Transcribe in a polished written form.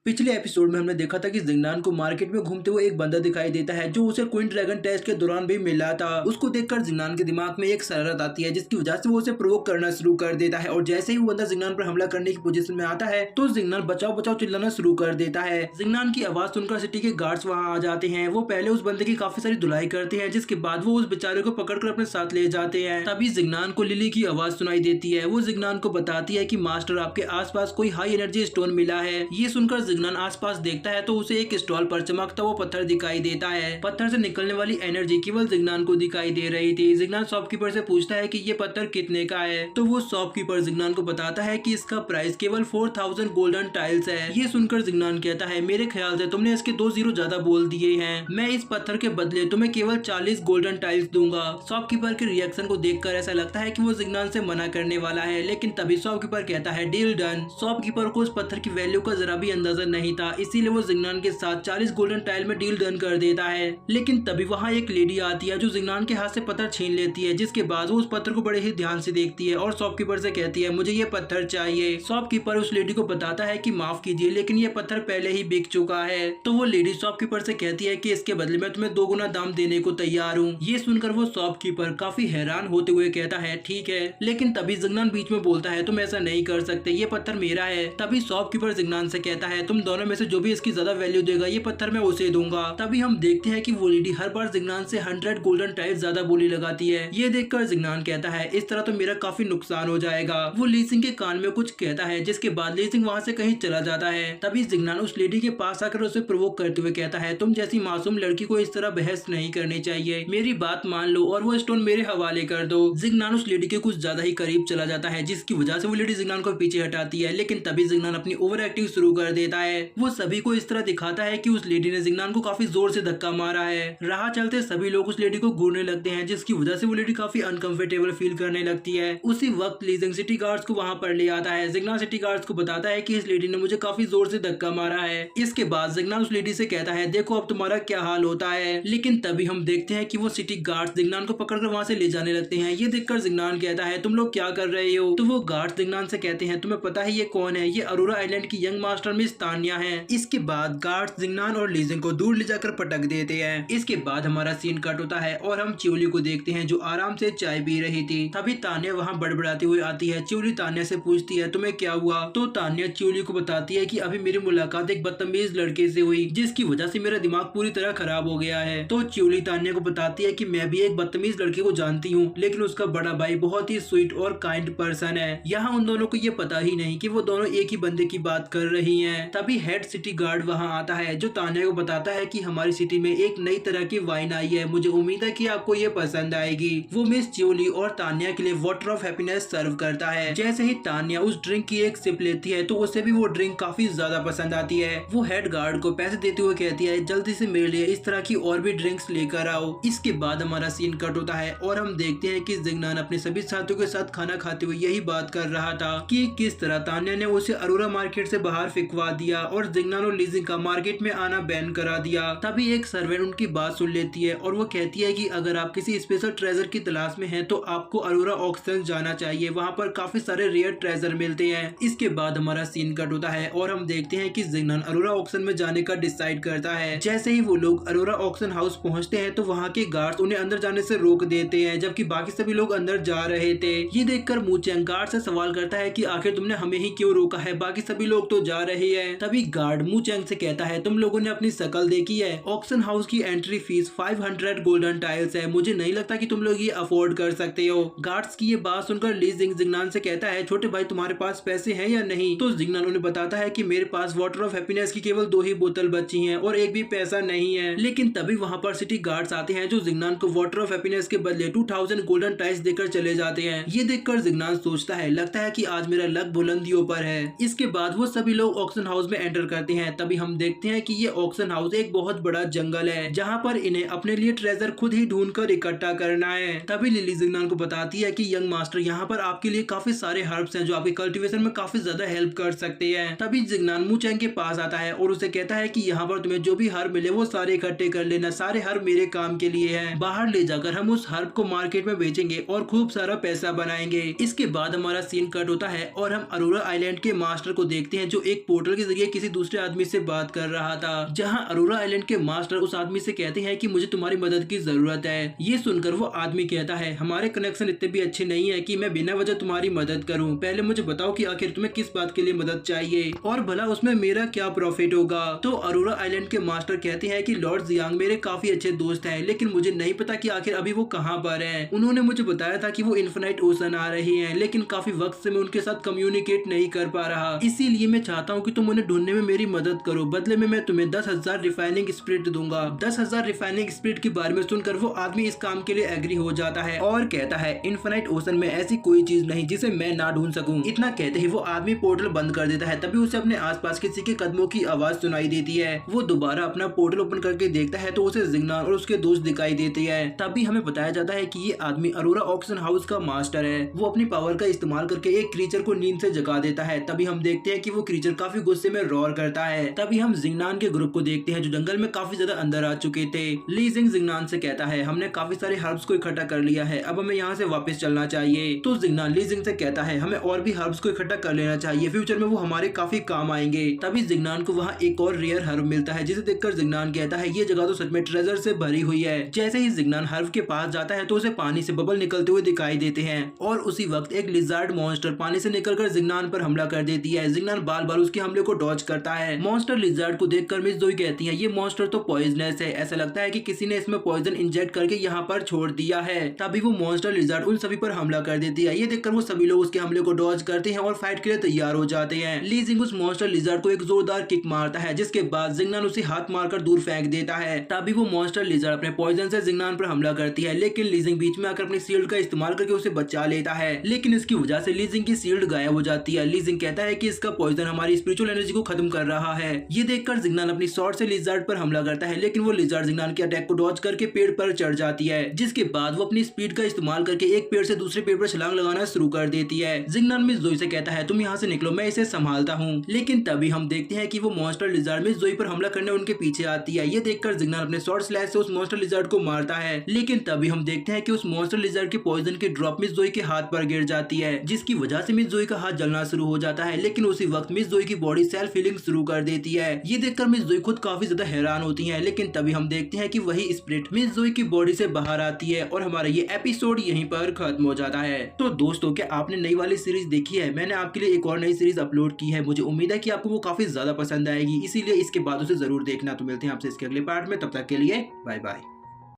पिछले एपिसोड में हमने देखा था कि जिंगनान को मार्केट में घूमते हुए एक बंदा दिखाई देता है जो उसे क्वीन ड्रैगन टेस्ट के दौरान भी मिला था। उसको देखकर जिंगनान के दिमाग में एक शरारत आती है जिसकी वजह से वो उसे प्रोवोक करना शुरू कर देता है और जैसे ही वो बंदा जिंगनान पर हमला करने की पोजीशन में आता है तो जिंगनान बचाओ बचाओ चिल्लाना शुरू कर देता है। जिंगनान की आवाज सुनकर सिटी के गार्ड्स वहाँ आ जाते हैं। वो पहले उस बंदे की काफी सारी धुलाई करते हैं जिसके बाद वो उस बेचारे को पकड़कर अपने साथ ले जाते हैं। तभी जिंगनान को लिली की आवाज सुनाई देती है। वो जिंगनान को बताती है कि मास्टर आपके आसपास कोई हाई एनर्जी स्टोन मिला है। ये सुनकर जिंगनान आसपास देखता है तो उसे एक स्टॉल पर चमकता हुआ पत्थर दिखाई देता है। पत्थर से निकलने वाली एनर्जी केवल जिंगनान को दिखाई दे रही थी। जिंगनान शॉपकीपर से पूछता है कि ये पत्थर कितने का है तो वो शॉपकीपर जिंगनान को बताता है कि इसका प्राइस केवल 4000 गोल्डन टाइल्स है। ये सुनकर जिंगनान कहता है मेरे ख्याल से तुमने इसके 2 जीरो ज्यादा बोल दिए हैं। मैं इस पत्थर के बदले तुम्हें केवल 40 गोल्डन टाइल्स दूंगा। शॉपकीपर के रिएक्शन को देखकर ऐसा लगता है कि वो जिंगनान से मना करने वाला है, लेकिन तभी शॉपकीपर कहता है डील डन। शॉपकीपर को उस पत्थर की वैल्यू का जरा भी अंदाजा नहीं था, इसीलिए वो जिंगनान के साथ 40 गोल्डन टाइल में डील डन कर देता है। लेकिन तभी वहाँ एक लेडी आती है जो जिंगनान के हाथ से पत्थर छीन लेती है, जिसके बाद वो उस पत्थर को बड़े ही ध्यान से देखती है और शॉपकीपर से कहती है मुझे ये पत्थर चाहिए। शॉपकीपर उस लेडी को बताता है कि माफ कीजिए लेकिन ये पत्थर पहले ही बिक चुका है। तो वो लेडी शॉपकीपर से कहती है कि इसके बदले में तुम्हें 2 गुना दाम देने को तैयार हूँ। ये सुनकर वो शॉपकीपर काफी हैरान होते हुए कहता है ठीक है, लेकिन तभी जिंगनान बीच में बोलता है तुम ऐसा नहीं कर सकते, ये पत्थर मेरा है। तभी शॉपकीपर जिंगनान से कहता है तुम दोनों में से जो भी इसकी ज्यादा वैल्यू देगा ये पत्थर मैं उसे दूंगा। तभी हम देखते हैं कि वो लेडी हर बार जिंगनान से 100 गोल्डन टाइल्स ज्यादा बोली लगाती है। ये देखकर जिंगनान कहता है इस तरह तो मेरा काफी नुकसान हो जाएगा। वो लीसिंग के कान में कुछ कहता है जिसके बाद लीसिंग वहाँ से कहीं चला जाता है। तभी जिंगनान उस लेडी के पास आकर उसे प्रोवोक करते हुए कहता है तुम जैसी मासूम लड़की को इस तरह बहस नहीं करनी चाहिए, मेरी बात मान लो और वो स्टोन मेरे हवाले कर दो। जिंगनान उस लेडी के कुछ ज्यादा ही करीब चला जाता है जिसकी वजह से वो लेडी जिंगनान को पीछे हटाती है, लेकिन तभी जिंगनान अपनी ओवर एक्टिंग शुरू कर देता है। वो सभी को इस तरह दिखाता है कि उस लेडी ने जिंगनान को काफी जोर से धक्का मारा है। राह चलते सभी लोग उस लेडी को घूरने लगते हैं जिसकी वजह से वो लेडी काफी अनकंफर्टेबल फील करने लगती है। उसी वक्त लीजिंग सिटी गार्ड्स को वहाँ पर ले आता है। जिंगनान सिटी गार्ड्स को बताता है कि इस लेडी ने मुझे काफी जोर से धक्का मारा है। इसके बाद जिंगनान उस लेडी से कहता है देखो अब तुम्हारा क्या हाल होता है। लेकिन तभी हम देखते हैं कि वो सिटी गार्ड्स जिंगनान को पकड़कर वहाँ से ले जाने लगते हैं। ये देखकर जिंगनान कहता है तुम लोग क्या कर रहे हो। तो वो गार्ड्स जिंगनान से कहते हैं तुम्हें पता है ये कौन है, ये अरोरा आइलैंड की यंग मास्टर मिस तान्या है। इसके बाद गार्ड्स जिंगनान और लीजिंग को दूर ले जाकर पटक देते हैं। इसके बाद हमारा सीन कट होता है और हम चिवली को देखते हैं जो आराम से चाय पी रही थी। तभी तान्या वहाँ बड़बड़ाती हुई आती है। चिवली तान्या से पूछती है तुम्हें क्या हुआ। तो तान्या चिवली को बताती है कि अभी मेरी मुलाकात एक बदतमीज लड़के से हुई जिसकी वजह से मेरा दिमाग पूरी तरह खराब हो गया है। तो चिवली तान्या को बताती है कि मैं भी एक बदतमीज लड़के को जानती हूँ, लेकिन उसका बड़ा भाई बहुत ही स्वीट और काइंड पर्सन है। यहाँ उन दोनों को ये पता ही नहीं कि वो दोनों एक ही बंदे की बात कर रही हैं। तभी हेड सिटी गार्ड वहाँ आता है जो तान्या को बताता है कि हमारी सिटी में एक नई तरह की वाइन आई है, मुझे उम्मीद है कि आपको ये पसंद आएगी। वो मिस चिवली और तान्या के लिए वाटर ऑफ हैप्पीनेस सर्व करता है। जैसे ही तान्या उस ड्रिंक की एक सिप लेती है तो उसे भी वो ड्रिंक काफी ज्यादा पसंद आती है। वो हेड गार्ड को पैसे देते हुए कहती है जल्दी से मेरे लिए इस तरह की और भी ड्रिंक्स लेकर आओ। इसके बाद हमारा सीन कट होता है और हम देखते हैं कि जिंगनान अपने सभी साथियों के साथ खाना खाते हुए यही बात कर रहा था कि किस तरह तान्या ने उसे अरोरा मार्केट से बाहर फिकवा दिया और जिंगनान और लीजिंग का मार्केट में आना बैन करा दिया। तभी एक सर्वेंट उनकी बात सुन लेती है और वो कहती है कि अगर आप किसी स्पेशल ट्रेजर की तलाश में हैं तो आपको अरोरा ऑक्शन जाना चाहिए, वहाँ पर काफी सारे रेयर ट्रेजर मिलते हैं। इसके बाद हमारा सीन कट होता है और हम देखते हैं कि जिंगनान अरोरा ऑक्शन में जाने का डिसाइड करता है। जैसे ही वो लोग अरोरा ऑक्शन हाउस पहुँचते हैं तो वहाँ के गार्ड्स उन्हें अंदर जाने से रोक देते हैं जबकि बाकी सभी लोग अंदर जा रहे थे। ये देखकर मूचेंग गार्ड से सवाल करता है कि आखिर तुमने हमें ही क्यों रोका है, बाकी सभी लोग तो जा रहे हैं। तभी गार्ड मूचेंग से कहता है तुम लोगों ने अपनी शकल देखी है, ऑक्शन हाउस की एंट्री फीस 500 गोल्डन टाइल्स है, मुझे नहीं लगता कि तुम लोग ये अफोर्ड कर सकते हो। गार्ड्स की ये बात सुनकर ली जिंगनान से कहता है छोटे भाई तुम्हारे पास पैसे हैं या नहीं। तो जिंगनान उन्हें बताता है कि मेरे पास वाटर ऑफ हैप्पीनेस की केवल 2 ही बोतल बची हैं और एक भी पैसा नहीं है। लेकिन तभी वहाँ पर सिटी गार्ड्स आते हैं जो जिंगनान को वाटर ऑफ हैप्पीनेस के बदले 2000 गोल्डन टाइल्स देकर चले जाते हैं। ये देखकर जिंगनान सोचता है लगता है कि आज मेरा लक बुलंदियों पर है। इसके बाद वो सभी लोग ऑक्शन हाउस में एंटर करते हैं। तभी हम देखते हैं कि ये ऑक्शन हाउस एक बहुत बड़ा जंगल है जहाँ पर इन्हें अपने लिए ट्रेजर खुद ही ढूंढ कर इकट्ठा करना है। तभी लिली जिंगनान को बताती है कि यंग मास्टर यहाँ पर आपके लिए काफी सारे हर्ब्स हैं जो आपके कल्टीवेशन में काफी ज्यादा हेल्प कर सकते हैं। तभी जिंगनान मूचेंग के पास आता है और उसे कहता है कि यहाँ पर तुम्हें जो भी हर्ब मिले वो सारे इकट्ठे कर लेना, सारे हर्ब मेरे काम के लिए हैं। बाहर ले जाकर हम उस हर्ब को मार्केट में बेचेंगे और खूब सारा पैसा बनाएंगे। इसके बाद हमारा सीन कट होता है और हम अरोरा आइलैंड के मास्टर को देखते हैं जो एक पोर्टल के जरिए किसी दूसरे आदमी से बात कर रहा था। जहाँ अरोरा आइलैंड के मास्टर उस आदमी से कहते हैं कि मुझे तुम्हारी मदद की जरूरत है। ये सुनकर वो आदमी कहता है हमारे कनेक्शन इतने भी अच्छे नहीं है कि मैं बिना वजह तुम्हारी मदद करूं। पहले मुझे बताओ कि आखिर तुम्हें किस बात के लिए मदद चाहिए और भला उसमें मेरा क्या प्रॉफिट होगा। तो अरोरा आइलैंड के मास्टर कहते हैं कि लॉर्ड जियांग मेरे काफी अच्छे दोस्त हैं, लेकिन मुझे नहीं पता कि आखिर अभी वो कहाँ पर हैं। उन्होंने मुझे बताया था कि वो इन्फिनाइट ओशन आ रही हैं, लेकिन काफी वक्त से मैं उनके साथ कम्युनिकेट नहीं कर पा रहा। इसीलिए मैं चाहता हूँ कि तुम उन्हें ढूंढने में मेरी मदद करो। बदले में मैं तुम्हें 10,000 रिफाइनिंग स्पिरिट दूंगा। 10,000 रिफाइनिंग स्पिरिट के बारे में सुनकर वो आदमी इस काम के लिए एग्री हो जाता है और कहता है इन्फिनाइट ओशन में ऐसी कोई चीज नहीं जिसे मैं ना ढूंढ सकूं। इतना कहते ही वो आदमी पोर्टल बंद कर देता है। तभी उसे अपने आसपास किसी के कदमों की आवाज सुनाई देती है। वो दोबारा अपना पोर्टल ओपन करके देखता है तो उसे जिंगनान और उसके दोस्त दिखाई देते हैं। तभी हमें बताया जाता है कि ये आदमी अरोरा ऑक्शन हाउस का मास्टर है। वो अपनी पावर का इस्तेमाल करके एक क्रीचर को नींद से जगा देता है। तभी हम देखते हैं कि वो क्रीचर काफी गुस्से में रोर करता है। तभी हम जिंगनान के ग्रुप को देखते हैं जो जंगल में काफी ज्यादा अंदर आ चुके थे। ली जिंग जिंगनान से कहता है हमने काफी सारे हर्ब्स को इकट्ठा कर लिया है, अब हमें यहाँ से वापस चलना चाहिए। तो जिंगनान ली जिंग से कहता है हमें और भी हर्ब्स को इकट्ठा कर लेना चाहिए, फ्यूचर में वो हमारे काफी काम आएंगे। तभी जिंगनान को वहाँ एक और रेयर हर्ब मिलता है जिसे देखकर जिंगनान कहता है ये जगह तो सच में ट्रेजर से भरी हुई है। जैसे ही जिंगनान हर्ब के पास जाता है तो उसे पानी से बबल निकलते हुए दिखाई देते हैं और उसी वक्त एक लिजार्ड मॉन्स्टर पानी से निकलकर जिंगनान पर हमला कर देती है। जिंगनान बाल बाल उसके हमले को डॉज करता है। मॉन्स्टर लिजार्ड को देखकर मिस जोई कहती है ये मॉन्स्टर तो पॉइजनस है, ऐसा लगता है कि किसी ने इसमें पॉइजन इंजेक्ट करके यहाँ पर छोड़ दिया है। तभी वो मॉन्स्टर लिजार्ड उन सभी पर हमला कर देती है। ये देखकर वो सभी लोग उसके हमले को डॉज करते हैं और फाइट के लिए तैयार हो जाते हैं। ली जिंग उस मॉन्स्टर लिजार्ड को एक जोरदार किक मारता है जिसके बाद जिंगनान उसे हाथ मारकर दूर फेंक देता है। तभी वो मॉन्स्टर लिजार्ड अपने पॉइजन से जिंगनान पर हमला करती है, लेकिन ली जिंग बीच में आकर अपनी शील्ड का इस्तेमाल करके उसे बचा लेता है। लेकिन इसकी वजह से ली जिंग की शील्ड गायब हो जाती है। ली जिंग कहता है कि इसका पॉइजन हमारी स्पिरिचुअल एनर्जी को खत्म कर रहा है। ये देखकर जिंगनान अपनी स्वॉर्ड से लिजार्ड पर हमला करता है, लेकिन वो लिजार्ड जिंगनान के अटैक को डॉज करके पेड़ पर चढ़ जाती है, जिसके बाद वो अपनी स्पीड का इस्तेमाल करके एक पेड़ से दूसरे पेड़ पर छलांग लगाना शुरू कर देती है। जिंगनान मिस जोई से कहता है तुम यहाँ से निकलो, मैं इसे संभालता हूँ। लेकिन तभी हम देखते हैं कि वो मॉन्स्टर लिजार्ड मिस जोई पर हमला करने उनके पीछे आती है। ये देखकर जिंगनान अपने स्वॉर्ड स्लैश से उस मॉन्स्टर लिजार्ड को मारता है, लेकिन तभी हम देखते हैं कि उस मॉन्स्टर लिजार्ड के पॉइजन की ड्रॉप मिस जोई के हाथ पर गिर जाती है, जिसकी वजह से मिस जोई का हाथ जलना शुरू हो जाता है। लेकिन उसी वक्त मिस जोई की बॉडी सेल्फ हीलिंग शुरू कर देती है। ये देखकर मिस जोई खुद काफी ज्यादा हैरान होती है, लेकिन तभी हम देखते हैं कि वही स्पिरिट मिस जोई की बॉडी से बाहर आती है और हमारा ये एपिसोड यहीं पर खत्म हो जाता है। तो दोस्तों क्या आपने नई वाली सीरीज देखी है? मैंने आपके लिए एक और नई सीरीज अपलोड की है, मुझे उम्मीद है कि आपको वो काफी ज्यादा पसंद आएगी, इसीलिए इसके बाद उसे जरूर देखना। तो मिलते हैं आपसे इसके अगले पार्ट में, तब तक के लिए बाय बाय।